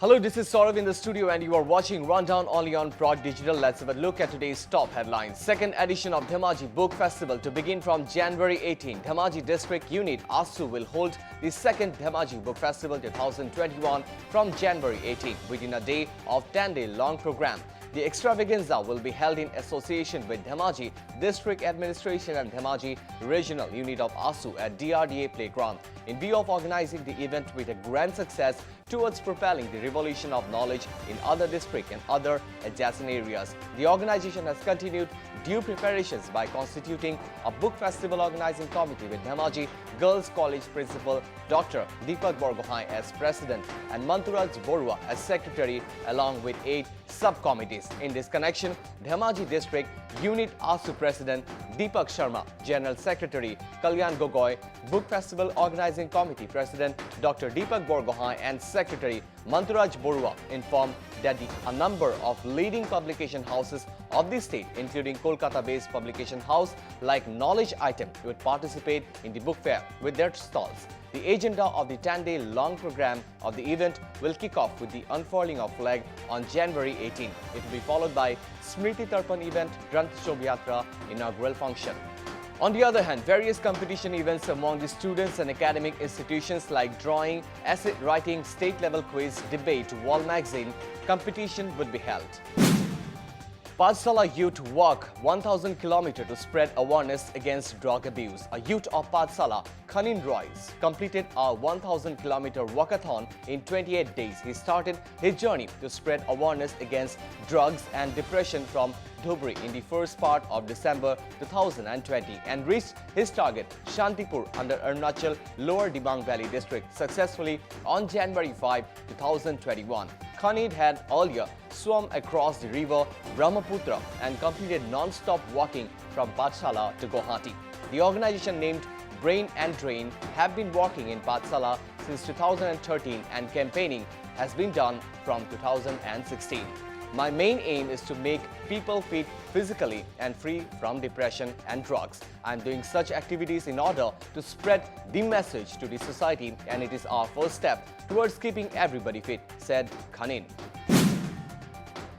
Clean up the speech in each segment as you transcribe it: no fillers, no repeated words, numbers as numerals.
Hello, this is Saurav in the studio and you are watching Rundown only on Prag Digital. Let's have a look at today's top headlines. Second edition of Dhemaji Book Festival to begin from January 18. Dhemaji District Unit ASU will hold the second Dhemaji Book Festival 2021 from January 18 within a day of 10-day long program. The extravaganza will be held in association with Dhemaji District Administration and Dhemaji Regional Unit of ASU at DRDA Playground in view of organizing the event with a grand success towards propelling the revolution of knowledge in other districts and other adjacent areas. The organization has continued due preparations by constituting a book festival organizing committee with Dhemaji Girls College Principal Dr. Deepak Borgohain as president and Manturaj Borua as secretary along with 8 subcommittees. In this connection, Dhemaji District Unit ASU President Deepak Sharma, General Secretary Kalyan Gogoi, Book Festival Organizing Committee President Dr. Deepak Borgohain and Secretary Manturaj Borua informed that a number of leading publication houses of the state, including Kolkata-based publication house like Knowledge Item, would participate in the book fair with their stalls. The agenda of the 10-day long program of the event will kick off with the unfurling of flag on January 18. It will be followed by Smriti Tarpan event, Granth Shobhayatra inaugural function. On the other hand, various competition events among the students and academic institutions like drawing, essay writing, state-level quiz, debate, wall magazine competition would be held. Pathshala youth walk 1,000 km to spread awareness against drug abuse. A youth of Pathshala, Khanin Royce, completed a 1,000 km walkathon in 28 days. He started his journey to spread awareness against drugs and depression from Dhubri in the first part of December 2020 and reached his target Shantipur under Arunachal Lower Dibang Valley district successfully on January 5, 2021. Khanid had earlier swum across the river Brahmaputra and completed non-stop walking from Pathshala to Guwahati. The organization named Brain and Drain have been walking in Pathshala since 2013 and campaigning has been done from 2016. My main aim is to make people fit physically and free from depression and drugs. I am doing such activities in order to spread the message to the society and it is our first step towards keeping everybody fit, said Khanin.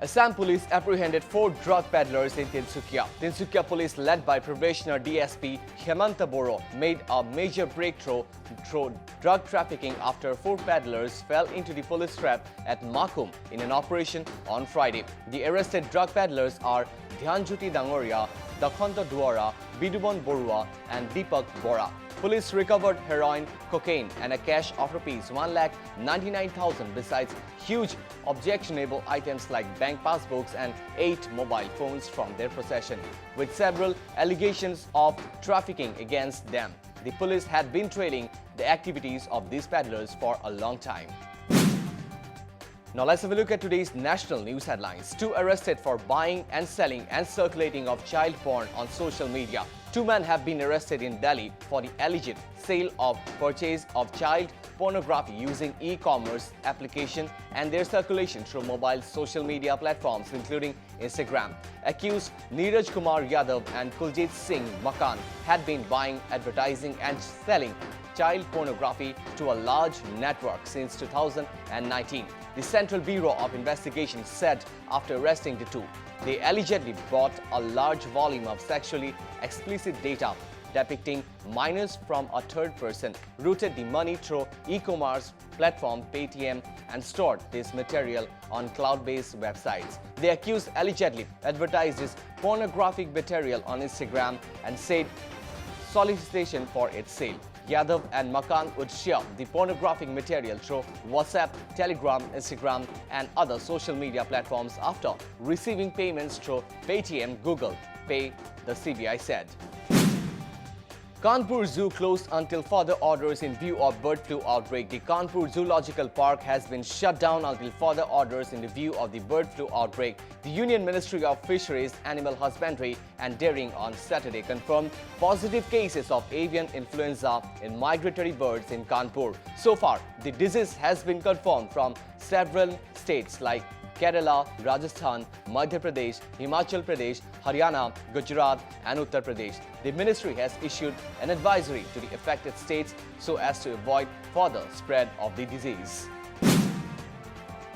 Assam police apprehended 4 drug peddlers in Tinsukia. Tinsukia police, led by probationer DSP Hemanta Boro, made a major breakthrough through drug trafficking after 4 peddlers fell into the police trap at Makum in an operation on Friday. The arrested drug peddlers are Dhyanjyoti Dangoria, Dakhanta Duara, Bidubon Borua and Deepak Bora. Police recovered heroin, cocaine and a cash of rupees 1,99,000 besides huge objectionable items like bank passbooks and 8 mobile phones from their possession, with several allegations of trafficking against them. The police had been trailing the activities of these peddlers for a long time. Now let's have a look at today's national news headlines. 2 arrested for buying and selling and circulating of child porn on social media. 2 men have been arrested in Delhi for the alleged sale of purchase of child pornography using e-commerce application and their circulation through mobile social media platforms including Instagram. Accused Neeraj Kumar Yadav and Kuljit Singh Makan had been buying, advertising and selling child pornography to a large network since 2019. The Central Bureau of Investigation said after arresting the 2, they allegedly bought a large volume of sexually explicit data depicting minors from a third person, routed the money through e-commerce platform Paytm and stored this material on cloud-based websites. The accused allegedly advertised this pornographic material on Instagram and said solicitation for its sale. Yadav and Makan would share the pornographic material through WhatsApp, Telegram, Instagram and other social media platforms after receiving payments through Paytm, Google Pay, the CBI said. Kanpur Zoo closed until further orders in view of bird flu outbreak. The Kanpur Zoological Park has been shut down until further orders in the view of the bird flu outbreak. The Union Ministry of Fisheries, Animal Husbandry and Dairying on Saturday confirmed positive cases of avian influenza in migratory birds in Kanpur. So far, the disease has been confirmed from several states like Kerala, Rajasthan, Madhya Pradesh, Himachal Pradesh, Haryana, Gujarat and Uttar Pradesh. The ministry has issued an advisory to the affected states so as to avoid further spread of the disease.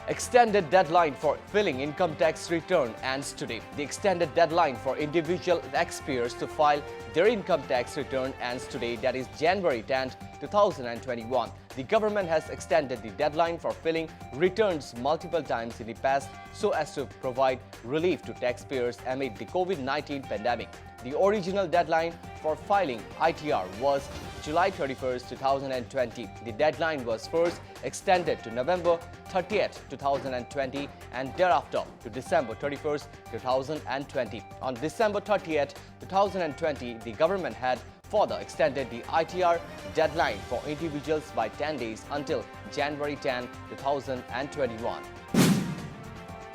Extended deadline for filing income tax return ends today. The extended deadline for individual taxpayers to file their income tax return ends today, that is January 10, 2021. The government has extended the deadline for filing returns multiple times in the past so as to provide relief to taxpayers amid the COVID-19 pandemic. The original deadline for filing ITR was July 31, 2020. The deadline was first extended to November 30, 2020 and thereafter to December 31, 2020. On December 30, 2020, the government had further extended the ITR deadline for individuals by 10 days until January 10, 2021.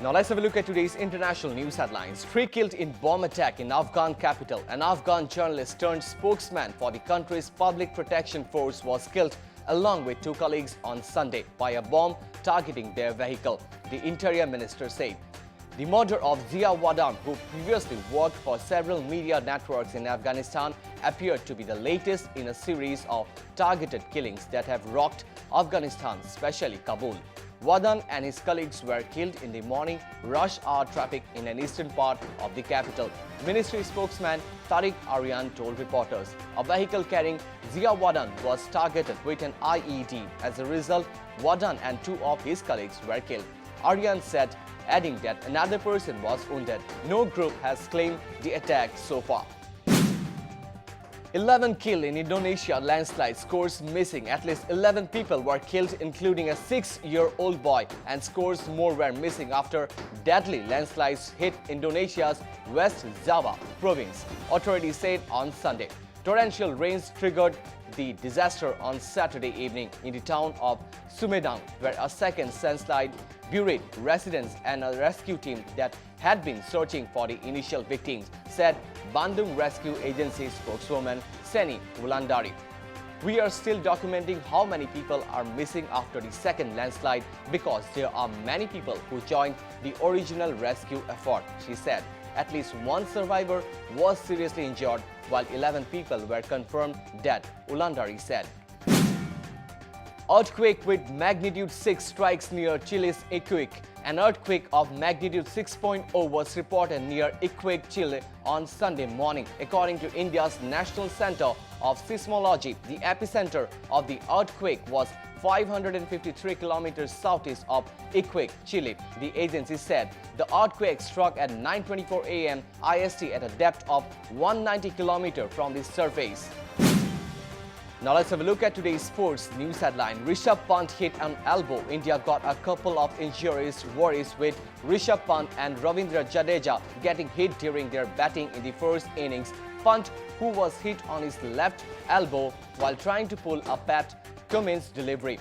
Now let's have a look at today's international news headlines. 3 killed in bomb attack in Afghan capital. An Afghan journalist turned spokesman for the country's public protection force was killed along with 2 colleagues on Sunday by a bomb targeting their vehicle, the Interior Minister said. The murder of Zia Wadan, who previously worked for several media networks in Afghanistan, appeared to be the latest in a series of targeted killings that have rocked Afghanistan, especially Kabul. Wadan and his colleagues were killed in the morning rush hour traffic in an eastern part of the capital. Ministry spokesman Tariq Aryan told reporters a vehicle carrying Zia Wadan was targeted with an IED. As a result, Wadan and 2 of his colleagues were killed. Aryan said, adding that another person was wounded. No group has claimed the attack so far. 11 killed in Indonesia landslide, scores missing. At least 11 people were killed, including a 6-year-old boy, and scores more were missing after deadly landslides hit Indonesia's West Java province, authorities said on Sunday. Torrential rains triggered the disaster on Saturday evening in the town of Sumedang, where a second landslide buried residents and a rescue team that had been searching for the initial victims, said Bandung Rescue Agency spokeswoman Seni Wulandari. We are still documenting how many people are missing after the second landslide because there are many people who joined the original rescue effort, she said. At least 1 survivor was seriously injured, while 11 people were confirmed dead, Wulandari said. Earthquake with magnitude 6 strikes near Chile's Iquique. An earthquake of magnitude 6.0 was reported near Iquique, Chile on Sunday morning. According to India's National Center of Seismology, the epicenter of the earthquake was 553 kilometers southeast of Iquique, Chile. The agency said the earthquake struck at 9:24 a.m. IST at a depth of 190 kilometers from the surface. Now let's have a look at today's sports news headline. Rishabh Pant hit an elbow. India got a couple of injuries worries with Rishabh Pant and Ravindra Jadeja getting hit during their batting in the first innings. Pant, who was hit on his left elbow while trying to pull a Pat Cummins delivery,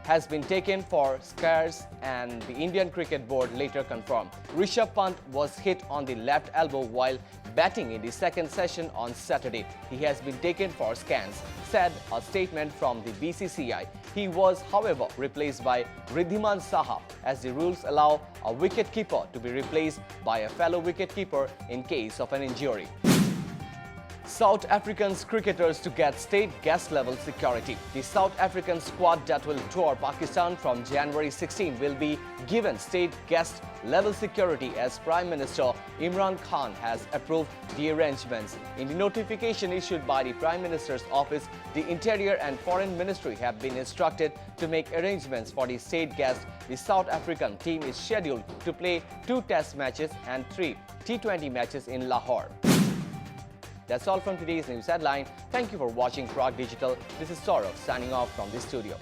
has been taken for scares, and the Indian Cricket Board later confirmed. Rishabh Pant was hit on the left elbow while batting in the second session on Saturday. He has been taken for scans, said a statement from the BCCI. He was, however, replaced by Riddhiman Saha, as the rules allow a wicketkeeper to be replaced by a fellow wicketkeeper in case of an injury. South African cricketers to get state guest level security. The South African squad that will tour Pakistan from January 16 will be given state guest level security as Prime Minister Imran Khan has approved the arrangements. In the notification issued by the Prime Minister's office, the Interior and Foreign Ministry have been instructed to make arrangements for the state guests. The South African team is scheduled to play 2 Test matches and 3 T20 matches in Lahore. That's all from today's news headline. Thank you for watching Prag Digital. This is Saurav signing off from the studio.